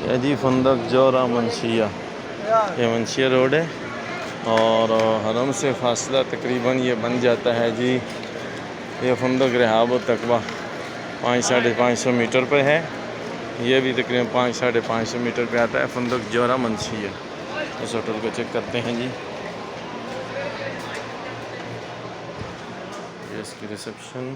यह जी फंदक जोरा मंशिया, ये मंशिया रोड है और हरम से फासला तकरीबन ये बन जाता है जी। ये फंदक रहाब व तकवा 500-550 मीटर पर है। ये भी तकरीबन 500-550 मीटर पे आता है फंदक जोरा मंशिया। इस होटल को चेक करते हैं जी। ये इसकी रिसेप्शन।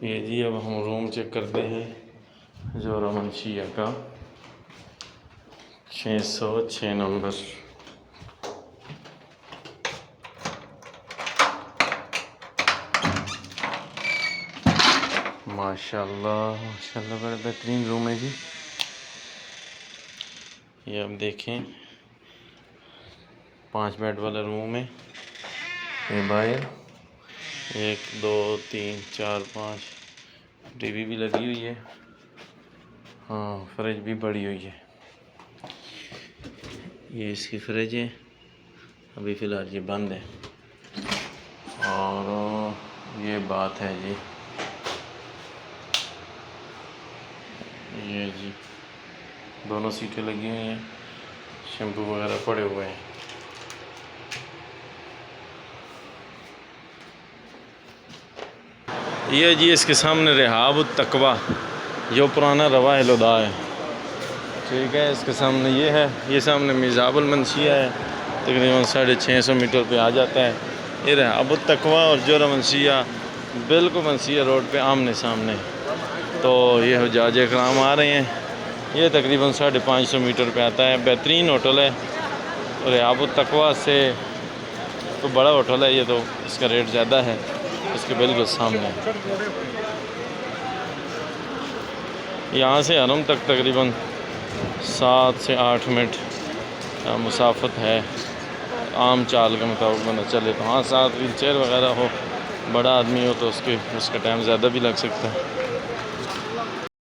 ये जी अब हम रूम चेक करते हैं जोरा मंशिया का 606 नंबर। माशाल्लाह माशाल्लाह बड़ा बेहतरीन रूम है जी। ये अब देखें 5 बेड वाला रूम है। ये बाहर 1 2 3 4 5 टीवी भी लगी हुई है। हाँ, फ्रिज भी पड़ी हुई है। ये इसकी फ्रिज है, अभी फ़िलहाल ये बंद है। और ये बात है जी, ये जी दोनों सीटें लगी हुई हैं, शैम्पू वगैरह पड़े हुए हैं। ये जी इसके सामने रहाब तकवा जो पुराना रवा लुदा है, ठीक है। इसके सामने ये है, ये सामने मिज़ाबुल मंशिया है, तकरीबन 650 मीटर पे आ जाता है। ये रहाब तकवा और जोरा मंशिया बिल्कुल मंशिया रोड पे आमने सामने। तो ये हुज्जाज इकराम आ रहे हैं। ये तकरीबन 550 मीटर पे आता है। बेहतरीन होटल है। रहाब तकवा से तो बड़ा होटल है ये, तो इसका रेट ज़्यादा है। इसके बिल्कुल सामने यहाँ से हरम तक तकरीबन 7 से 8 मिनट मुसाफत है। आम चाल के मुताबिक बंदा चले तो हाँ, साथ व्हील चेयर वगैरह हो, बड़ा आदमी हो तो उसका टाइम ज़्यादा भी लग सकता है।